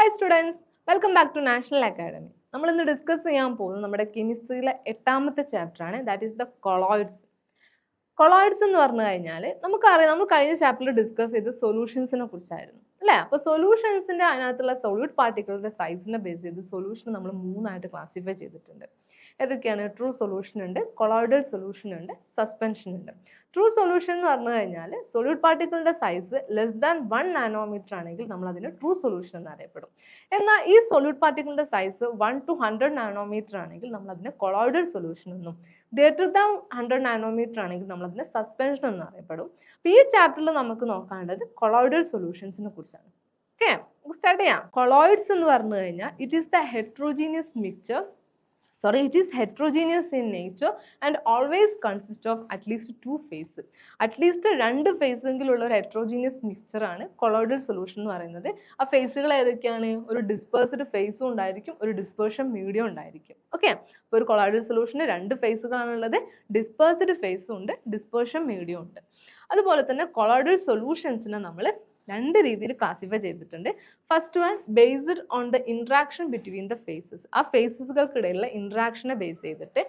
Hi students, welcome back to National Academy. നമ്മൾ ഇന്ന് discuss ചെയ്യാൻ പോകുന്നത് നമ്മുടെ കെമിസ്ട്രിയിലെ 8ാമത്തെ ചാപ്റ്ററാണ്. That is the colloids. Colloids എന്ന് പറഞ്ഞു കഴിഞ്ഞാൽ നമുക്കറിയാം, നമ്മൾ കഴിഞ്ഞ ചാപ്റ്ററിൽ ഡിസ്കസ് ചെയ്ത് സൊല്യൂഷൻസിനെ കുറിച്ചായിരുന്നു അല്ലേ. അപ്പോൾ സൊല്യൂഷൻസിൻ്റെ അതിനകത്തുള്ള സോളിഡ് പാർട്ടിക്കിളുടെ സൈസിനെ ബേസ് ചെയ്ത് സൊല്യൂഷൻ നമ്മൾ 3ആയിട്ട് ക്ലാസിഫൈ ചെയ്തിട്ടുണ്ട്. ഏതൊക്കെയാണ്? ട്രൂ സൊല്യൂഷൻ ഉണ്ട്, കൊളോയിഡൽ സൊല്യൂഷൻ ഉണ്ട്, സസ്പെൻഷൻ ഉണ്ട്. ട്രൂ സൊല്യൂഷൻ എന്ന് പറഞ്ഞു കഴിഞ്ഞാൽ സൊല്യൂട്ട് പാർട്ടിക്കിളിന്റെ സൈസ് ലെസ് ദാൻ 1 നാനോമീറ്റർ ആണെങ്കിൽ നമ്മൾ അതിന് ട്രൂ സൊല്യൂഷൻ എന്ന് അറിയപ്പെടും. എന്നാൽ ഈ സൊല്യൂട്ട് പാർട്ടിക്കിളിന്റെ സൈസ് 1 to 100 നാനോമീറ്റർ ആണെങ്കിൽ നമ്മൾ അതിനെ കൊളോയിഡൽ സൊല്യൂഷൻ എന്നും, ഗ്രേറ്റർ ദാൻ 100 നാനോമീറ്റർ ആണെങ്കിൽ നമ്മൾ അതിനെ സസ്പെൻഷൻ എന്ന് അറിയപ്പെടും. അപ്പോൾ ഈ ചാപ്റ്ററിൽ നമുക്ക് നോക്കേണ്ടത് കൊളോയിഡൽ സൊല്യൂഷൻസിനെ കുറിച്ചാണ്. ഓക്കെ, സ്റ്റാർട്ട് ചെയ്യാം. കൊളോയിഡ്സ് എന്ന് പറഞ്ഞു കഴിഞ്ഞാൽ it is heterogeneous in nature and always consists of at least 2 phases. At least 2 ഫേസെങ്കിലുള്ള ഒരു ഹെട്രോജീനിയസ് മിക്സ്ചർ ആണ് കൊളോയിഡൽ സൊല്യൂഷൻ എന്ന് പറയുന്നത്. ആ ഫേസുകൾ ഏതൊക്കെയാണ്? ഒരു ഡിസ്പേഴ്സ്ഡ് ഫേസും ഉണ്ടായിരിക്കും, ഒരു ഡിസ്പേർഷൻ മീഡിയം ഉണ്ടായിരിക്കും. ഓക്കെ, അപ്പോൾ ഒരു കൊളോയിഡൽ സൊല്യൂഷന് 2 ഫേസുകളാണുള്ളത്. ഡിസ്പേഴ്സ്ഡ് ഫേസും ഉണ്ട്, ഡിസ്പേർഷൻ മീഡിയം ഉണ്ട്. അതുപോലെ തന്നെ കൊളോയിഡൽ സൊല്യൂഷൻസിനെ നമ്മൾ 2 രീതിയിൽ ക്ലാസിഫൈ ചെയ്തിട്ടുണ്ട്. First one based on the interaction between the phases. ആ ഫേസസുകൾക്കിടയിലുള്ള ഇൻട്രാക്ഷനെ ബേസ് ചെയ്തിട്ട്.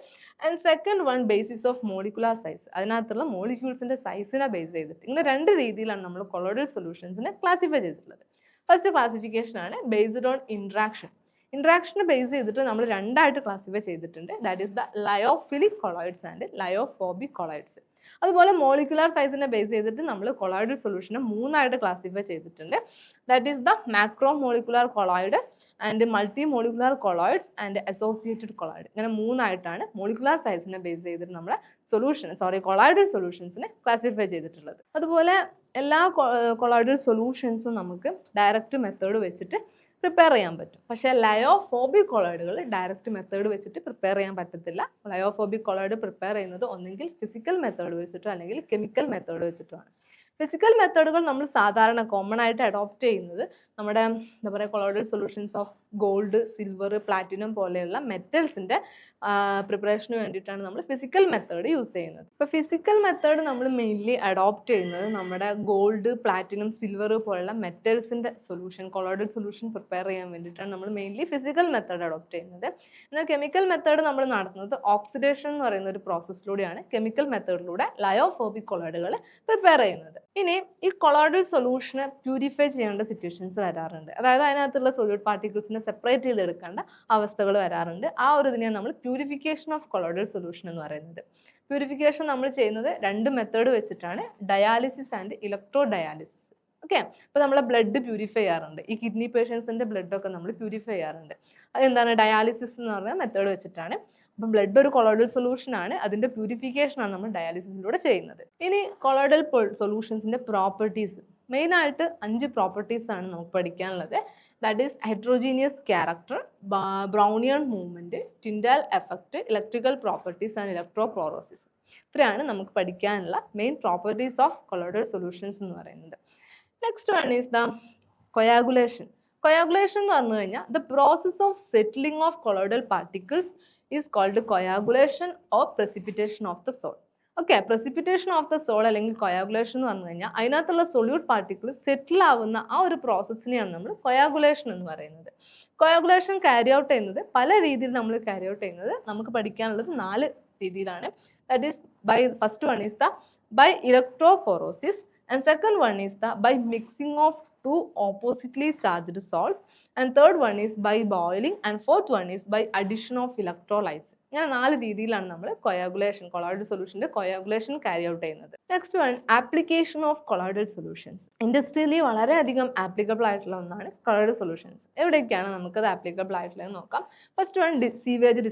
And second one basis of molecular size. അതിനകത്തുള്ള മോളിക്യൂൾസിന്റെ സൈസിനെ ബേസ് ചെയ്തിട്ട്. ഇങ്ങനെ 2 രീതിയിലാണ് നമ്മൾ കൊളോയിഡൽ സൊല്യൂഷൻസിനെ ക്ലാസിഫൈ ചെയ്തിട്ടുള്ളത്. ഫസ്റ്റ് ക്ലാസിഫിക്കേഷൻ ആണ് ബേസ്ഡ് ഓൺ ഇൻട്രാക്ഷൻ. ഇൻട്രാക്ഷനെ ബേസ് ചെയ്തിട്ട് നമ്മൾ 2ആയിട്ട് ക്ലാസിഫൈ ചെയ്തിട്ടുണ്ട്. That is the lyophilic colloids and lyophobic colloids. അതുപോലെ മോളിക്കുലാർ സൈസിനെ ബേസ് ചെയ്തിട്ട് നമ്മൾ കൊളോയിഡൽ സൊല്യൂഷനെ 3ആയിട്ട് ക്ലാസിഫൈ ചെയ്തിട്ടുണ്ട്. That is the macro molecular colloid and multi molecular colloids and associated colloid. ഇങ്ങനെ 3ആയിട്ടാണ് മോളിക്കുലാർ സൈസിനെ ബേസ് ചെയ്തിട്ട് നമ്മളെ കൊളോയിഡൽ സൊല്യൂഷൻസിനെ ക്ലാസിഫൈ ചെയ്തിട്ടുള്ളത്. അതുപോലെ എല്ലാ കൊളോയിഡൽ സൊല്യൂഷൻസും നമുക്ക് ഡയറക്റ്റ് മെത്തേഡ് വെച്ചിട്ട് പ്രിപ്പയർ ചെയ്യാൻ പറ്റും. പക്ഷേ ലയോഫോബിക് കൊളോയിഡുകൾ ഡയറക്റ്റ് മെത്തേഡ് വെച്ചിട്ട് പ്രിപ്പയർ ചെയ്യാൻ പറ്റത്തില്ല. ലയോഫോബിക് കൊളോയിഡ് പ്രിപ്പയർ ചെയ്യുന്നത് ഒന്നെങ്കിൽ ഫിസിക്കൽ മെത്തേഡ് വെച്ചിട്ടോ അല്ലെങ്കിൽ കെമിക്കൽ മെത്തേഡ് വെച്ചിട്ടോ ആണ്. ഫിസിക്കൽ മെത്തേഡുകൾ നമ്മൾ സാധാരണ കോമൺ ആയിട്ട് അഡോപ്റ്റ് ചെയ്യുന്നത് നമ്മുടെ എന്താ പറയുക colloidal solutions of gold, silver, platinum പോലെയുള്ള മെറ്റൽസിൻ്റെ പ്രിപ്പറേഷന് വേണ്ടിയിട്ടാണ് നമ്മൾ ഫിസിക്കൽ മെത്തേഡ് യൂസ് ചെയ്യുന്നത്. ഇപ്പോൾ ഫിസിക്കൽ മെത്തേഡ് നമ്മൾ മെയിൻലി അഡോപ്റ്റ് ചെയ്യുന്നത് നമ്മുടെ ഗോൾഡ്, പ്ലാറ്റിനം, സിൽവർ പോലുള്ള മെറ്റൽസിൻ്റെ കൊളോയിഡൽ സൊല്യൂഷൻ പ്രിപ്പയർ ചെയ്യാൻ വേണ്ടിയിട്ടാണ് നമ്മൾ മെയിൻലി ഫിസിക്കൽ മെത്തേഡ് അഡോപ്റ്റ് ചെയ്യുന്നത്. എന്നാൽ കെമിക്കൽ മെത്തേഡ് നമ്മൾ നടത്തുന്നത് ഓക്സിഡേഷൻ എന്ന് പറയുന്ന ഒരു പ്രോസസ്സിലൂടെയാണ് കെമിക്കൽ മെത്തേഡിലൂടെ ലയോഫോബിക് കൊളോയിഡുകൾ പ്രിപ്പയർ ചെയ്യുന്നത്. ഇനി ഈ കൊളോയിഡൽ സൊല്യൂഷനെ പ്യൂരിഫൈ ചെയ്യേണ്ട സിറ്റുവേഷൻസ് വരാറുണ്ട്. അതായത് അതിനകത്തുള്ള സോളിഡ് പാർട്ടിക്കിൾസിനെ സെപ്പറേറ്റ് ചെയ്തെടുക്കേണ്ട അവസ്ഥകൾ വരാറുണ്ട്. ആ ഒരു ഇതിനെയാണ് നമ്മൾ പ്യൂരിഫിക്കേഷൻ ഓഫ് കൊളോയിഡൽ സൊല്യൂഷൻ എന്ന് പറയുന്നത്. പ്യൂരിഫിക്കേഷൻ നമ്മൾ ചെയ്യുന്നത് 2 മെത്തേഡ് വെച്ചിട്ടാണ്, dialysis and electro dialysis. Okay, ഇപ്പോൾ നമ്മളെ ബ്ലഡ് പ്യൂരിഫൈ ചെയ്യാറുണ്ട്. ഈ കിഡ്നി പേഷ്യൻസിൻ്റെ ബ്ലഡൊക്കെ നമ്മൾ പ്യൂരിഫൈ ചെയ്യാറുണ്ട്. അതെന്താണ്? ഡയാലിസിസ് എന്ന് പറഞ്ഞ മെത്തേഡ് വെച്ചിട്ടാണ്. അപ്പം ബ്ലഡ് ഒരു കൊളോയിഡൽ സൊല്യൂഷൻ ആണ്, അതിൻ്റെ പ്യൂരിഫിക്കേഷനാണ് നമ്മൾ ഡയാലിസിസിലൂടെ ചെയ്യുന്നത്. ഇനി കൊളോയിഡൽ സൊല്യൂഷൻസിൻ്റെ പ്രോപ്പർട്ടീസ്, മെയിനായിട്ട് 5 പ്രോപ്പർട്ടീസ് ആണ് നമുക്ക് പഠിക്കാനുള്ളത്. That is heterogeneous character, Brownian movement, Tyndall effect, electrical properties and electrophoresis. ഇത്രയാണ് നമുക്ക് പഠിക്കാനുള്ള main properties of colloidal solutions എന്ന് പറയുന്നത്. Next one is the coagulation. Coagulation എന്ന് പറഞ്ഞു കഴിഞ്ഞാൽ the process of settling of colloidal particles is called coagulation or precipitation of the sol. Okay, precipitation of the sol അല്ലെങ്കിൽ coagulation എന്ന് പറഞ്ഞു കഴിഞ്ഞാൽ അതിനകത്തുള്ള സൊല്യൂട്ട് പാർട്ടിക്കിൾ സെറ്റിൽ ആവുന്ന ആ ഒരു പ്രോസസ്സിനെയാണ് നമ്മൾ കൊയാഗുലേഷൻ എന്ന് പറയുന്നത്. കൊയാഗുലേഷൻ ക്യാരി ഔട്ട് ചെയ്യുന്നത് പല രീതിയിൽ നമ്മൾ ക്യാരി ഔട്ട് ചെയ്യുന്നത് നമുക്ക് പഠിക്കാനുള്ളത് 4 രീതിയിലാണ്. That is first one is the by electrophoresis, and second one is the by mixing of 2 oppositely charged salts, and third one is by boiling, and fourth one is by addition of electrolytes. ഇങ്ങനെ 4 രീതിയിലാണ് നമ്മൾ colloidal സൊല്യൂഷൻ്റെ coagulation carry out ചെയ്യുന്നത്. Next one application of colloidal solutions. Industrially വളരെയധികം applicable ആയിട്ടുള്ള ഒന്നാണ് colloidal solutions. എവിടേക്കാണ് നമുക്കത് applicable ആയിട്ടുള്ളത് നോക്കാം. ഫസ്റ്റ് വൺ സീവേജ്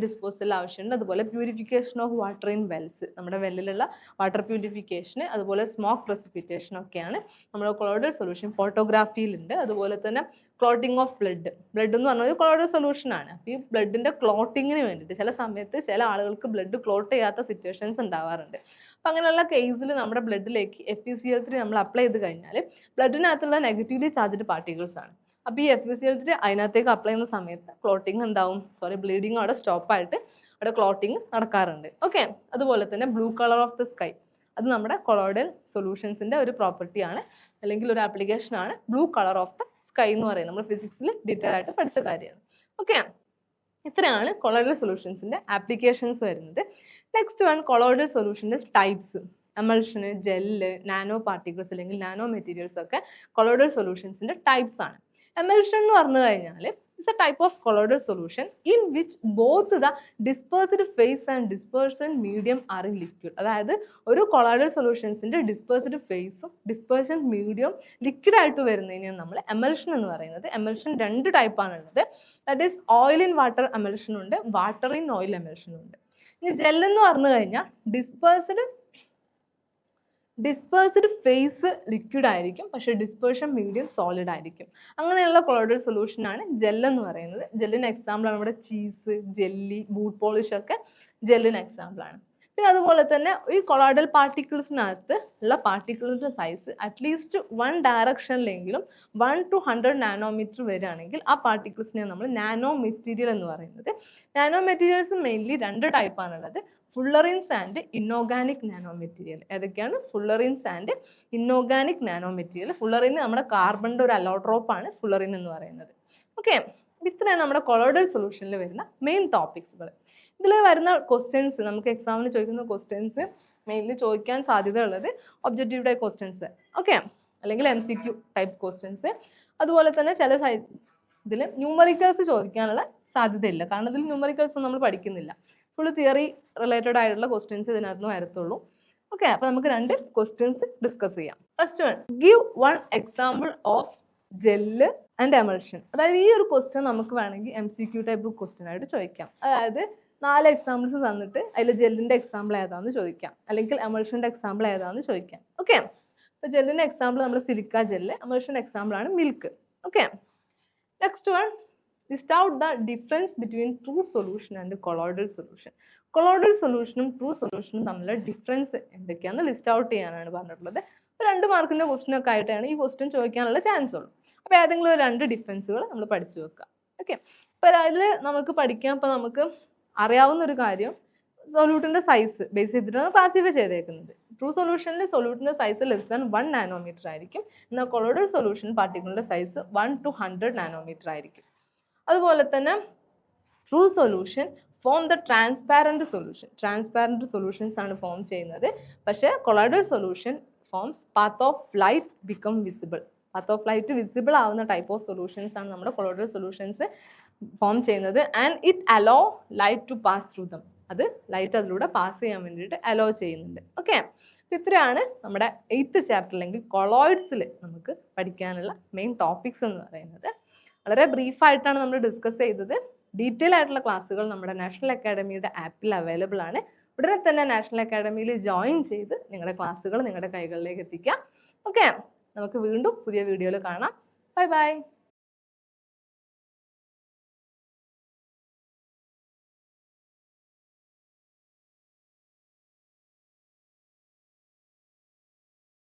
ഡിസ്പോസൽ ആവശ്യമുണ്ട്. അതുപോലെ purification of water in Wells, നമ്മുടെ വെല്ലിലുള്ള വാട്ടർ പ്യൂരിഫിക്കേഷന്, അതുപോലെ സ്മോക്ക് പ്രസിപ്പിറ്റേഷൻ ഒക്കെയാണ് നമ്മുടെ കൊളോയിഡൽ സൊല്യൂഷൻ. ഫോട്ടോഗ്രാഫിയിലുണ്ട്. അതുപോലെ തന്നെ ക്ലോട്ടിംഗ് ഓഫ് ബ്ലഡ് എന്ന് പറഞ്ഞ ഒരു കൊളോയിഡൽ സൊല്യൂഷൻ ആണ്. അപ്പോൾ ഈ ബ്ലഡിൻ്റെ ക്ലോട്ടിങ്ങിന് വേണ്ടിയിട്ട് ചില സമയത്ത് ചില ആളുകൾക്ക് ബ്ലഡ് ക്ലോട്ട് ചെയ്യാത്ത സിറ്റുവേഷൻസ് ഉണ്ടാവാറുണ്ട്. അപ്പോൾ അങ്ങനെയുള്ള കേസിൽ നമ്മുടെ ബ്ലഡിലേക്ക് FeCl3 നമ്മൾ അപ്ലൈ ചെയ്ത് കഴിഞ്ഞാൽ ബ്ലഡിനകത്തുള്ള നെഗറ്റീവ്ലി ചാർജ്ഡ് പാർട്ടിക്കിൾസ് ആണ്. അപ്പോൾ ഈ FeCl3 അതിനകത്തേക്ക് അപ്ലൈ ചെയ്യുന്ന സമയത്ത് ബ്ലീഡിങ് അവിടെ സ്റ്റോപ്പായിട്ട് അവിടെ ക്ലോട്ടിങ് നടക്കാറുണ്ട്. ഓക്കെ, അതുപോലെ തന്നെ blue colour of the sky, അത് നമ്മുടെ കൊളോയിഡൽ സൊല്യൂഷൻസിൻ്റെ ഒരു പ്രോപ്പർട്ടിയാണ് അല്ലെങ്കിൽ ഒരു ആപ്ലിക്കേഷനാണ് blue colour of the sky എന്ന് പറയുന്നത് നമ്മൾ ഫിസിക്സിൽ ഡീറ്റെയിൽ ആയിട്ട് പഠിച്ച കാര്യമാണ്. ഓക്കെ, ഇത്രയാണ് കൊളോയിഡൽ സൊല്യൂഷൻസിന്റെ ആപ്ലിക്കേഷൻസ് വരുന്നത്. നെക്സ്റ്റ് വൺ കൊളോയിഡൽ സൊല്യൂഷൻ്റെ ടൈപ്സ്. എമൾഷന്, ജെല്ല്, നാനോ പാർട്ടിക്കിൾസ് അല്ലെങ്കിൽ നാനോ മെറ്റീരിയൽസ് ഒക്കെ കൊളോയിഡൽ സൊല്യൂഷൻസിന്റെ ടൈപ്സ് ആണ്. എമൾഷൻ എന്ന് പറഞ്ഞു കഴിഞ്ഞാൽ it's a type of colloidal solution in which both the dispersed phase and dispersion medium are in liquid. അതായത് ഒരു കൊളോയിഡൽ സൊല്യൂഷൻസിന്റെ ഡിസ്പേഴ്സ്ഡ് ഫേസും ഡിസ്പേഴ്സൺ മീഡിയം ലിക്വിഡ് ആയിട്ട് വരുന്നതിനാണ് നമ്മൾ എമൾഷൻ എന്ന് പറയുന്നത്. എമൾഷൻ രണ്ട് ടൈപ്പാണ് ഉള്ളത്. That is oil in water emulsion ഉണ്ട്, വാട്ടർ ഇൻ ഓയിൽ എമൾഷൻ ഉണ്ട്. ഇനി ജെൽ എന്ന് പറഞ്ഞു കഴിഞ്ഞാൽ ഡിസ്പേഴ്സ്ഡ് ഫേസ് ലിക്വിഡ് ആയിരിക്കും, പക്ഷേ ഡിസ്പേർഷൻ മീഡിയം സോളിഡ് ആയിരിക്കും. അങ്ങനെയുള്ള കൊളോയിഡൽ സൊല്യൂഷനാണ് ജെൽ എന്ന് പറയുന്നത്. ജെല്ലിന് എക്സാമ്പിളാണ് നമ്മുടെ ചീസ്, ജെല്ലി, ബൂട്ട് പോളിഷ് ഒക്കെ ജെല്ലിന് എക്സാമ്പിളാണ്. പിന്നെ അതുപോലെ തന്നെ ഈ കൊളോയിഡൽ പാർട്ടിക്കിൾസിനകത്ത് ഉള്ള പാർട്ടിക്കിൾസിൻ്റെ സൈസ് അറ്റ്ലീസ്റ്റ് വൺ ഡയറക്ഷനിലെങ്കിലും 1 to 100 നാനോമീറ്റർ വരികയാണെങ്കിൽ ആ പാർട്ടിക്കിൾസിനെ നമ്മൾ നാനോ മെറ്റീരിയൽ എന്ന് പറയുന്നത്. നാനോ മെറ്റീരിയൽസ് മെയിൻലി രണ്ട് ടൈപ്പാണുള്ളത്, ഫുള്ളറിൻസ് ആൻഡ് ഇൻഓർഗാനിക് നാനോ മെറ്റീരിയൽ. ഏതൊക്കെയാണ്? ഫുള്ളറിൻസ് ആൻഡ് ഇൻഓർഗാനിക് നാനോ മെറ്റീരിയൽ. ഫുള്ളറിന് നമ്മുടെ കാർബണിൻ്റെ ഒരു അലോട്രോപ്പാണ് ഫുള്ളറിൻ എന്ന് പറയുന്നത്. ഓക്കെ, ഇത്രയാണ് നമ്മുടെ കൊളോയിഡൽ സൊല്യൂഷനിൽ വരുന്ന മെയിൻ ടോപ്പിക്സുകൾ. ഇതിൽ വരുന്ന ക്വസ്റ്റ്യൻസ്, നമുക്ക് എക്സാമിന് ചോദിക്കുന്ന ക്വസ്റ്റ്യൻസ് മെയിൻലി ചോദിക്കാൻ സാധ്യതയുള്ളത് ഒബ്ജക്റ്റീവ് ടൈപ്പ് ക്വസ്റ്റ്യൻസ്, ഓക്കെ, അല്ലെങ്കിൽ MCQ ടൈപ്പ് ക്വസ്റ്റ്യൻസ്. അതുപോലെ തന്നെ ചില ഇതിൽ ന്യൂമറിക്കൽസ് ചോദിക്കാനുള്ള സാധ്യതയില്ല, കാരണം ഇതിൽ ന്യൂമറിക്കൽസ് ഒന്നും നമ്മൾ പഠിക്കുന്നില്ല. ഫുൾ തിയറി റിലേറ്റഡ് ആയിട്ടുള്ള ക്വസ്റ്റ്യൻസ് ഇതിനകത്ത് നിന്ന് വരത്തുള്ളൂ. ഓക്കെ, അപ്പോൾ നമുക്ക് രണ്ട് ക്വസ്റ്റ്യൻസ് ഡിസ്കസ് ചെയ്യാം. First one, give one example of gel and emulsion. അതായത് ഈ ഒരു ക്വസ്റ്റ്യൻ നമുക്ക് വേണമെങ്കിൽ MCQ ടൈപ്പ് ക്വസ്റ്റ്യൻ ആയിട്ട് ചോദിക്കാം. അതായത് 4 എക്സാമ്പിൾസ് തന്നിട്ട് അതിൽ ജെല്ലിൻ്റെ എക്സാമ്പിൾ ഏതാണെന്ന് ചോദിക്കാം, അല്ലെങ്കിൽ എമൾഷൻ്റെ എക്സാമ്പിൾ ഏതാണെന്ന് ചോദിക്കാം. ഓക്കെ, അപ്പോൾ ജെല്ലിൻ്റെ എക്സാമ്പിൾ നമ്മൾ സിലിക്ക ജെല്ല്, എമൾഷൻ്റെ എക്സാമ്പിളാണ് milk. Okay, next one, list out the difference between true solution and colloidal solution. Colloidal സൊല്യൂഷനും ട്രൂ സൊല്യൂഷനും തമ്മിലുള്ള ഡിഫറൻസ് എന്തൊക്കെയാണെന്ന് ലിസ്റ്റ് ഔട്ട് ചെയ്യാനാണ് പറഞ്ഞിട്ടുള്ളത്. 2 മാർക്കിൻ്റെ ക്വസ്റ്റ്യനൊക്കെ ആയിട്ടാണ് ഈ ക്വസ്റ്റ്യൻ ചോദിക്കാനുള്ള ചാൻസ് ഉള്ളൂ. അപ്പോൾ ഏതെങ്കിലും 2 ഡിഫറൻസുകൾ നമ്മൾ പഠിച്ചു വെക്കുക. ഓക്കെ, അപ്പോൾ അതിൽ നമുക്ക് പഠിക്കാം. അപ്പോൾ നമുക്ക് അറിയാവുന്ന ഒരു കാര്യം, സൊല്യൂട്ടിൻ്റെ സൈസ് ബേസ് ചെയ്തിട്ടാണ് ക്ലാസിഫൈ ചെയ്തേക്കുന്നത്. ട്രൂ സൊല്യൂഷനിൽ സൊല്യൂട്ടിൻ്റെ സൈസ് ലെസ് 1 നാനോമീറ്റർ ആയിരിക്കും, എന്നാൽ കൊളോയിഡൽ സൊല്യൂഷൻ പാർട്ടിക്കിളിൻ്റെ സൈസ് 1 to 100 നാനോമീറ്റർ ആയിരിക്കും. അതുപോലെ തന്നെ true solution form the transparent solution. Transparent solutions ആണ് ഫോം ചെയ്യുന്നത്. പക്ഷേ colloidal solution forms path of light become visible. Path of light visible ആവുന്ന ടൈപ്പ് ഓഫ് സൊല്യൂഷൻസ് ആണ് നമ്മുടെ കൊളോയിഡൽ സൊല്യൂഷൻസ് ഫോം ചെയ്യുന്നത്. And it allow light to pass through them. അത് light അതിലൂടെ pass ചെയ്യാൻ വേണ്ടിയിട്ട് അലോ ചെയ്യുന്നുണ്ട്. ഓക്കെ, ഇത്രയാണ് നമ്മുടെ 8th ചാപ്റ്റർ അല്ലെങ്കിൽ കൊളോയിഡ്സിൽ നമുക്ക് പഠിക്കാനുള്ള മെയിൻ ടോപ്പിക്സ് എന്ന് പറയുന്നത്. വളരെ ബ്രീഫായിട്ടാണ് നമ്മൾ ഡിസ്കസ് ചെയ്തത്. ഡീറ്റെയിൽ ആയിട്ടുള്ള ക്ലാസ്സുകൾ നമ്മുടെ നാഷണൽ അക്കാഡമിയുടെ ആപ്പിൽ അവൈലബിൾ ആണ്. ഉടനെ തന്നെ നാഷണൽ അക്കാഡമിയിൽ ജോയിൻ ചെയ്ത് നിങ്ങളുടെ ക്ലാസ്സുകൾ നിങ്ങളുടെ കൈകളിലേക്ക് എത്തിക്കാം. ഓക്കെ, നമുക്ക് വീണ്ടും പുതിയ വീഡിയോയിൽ കാണാം. Bye bye.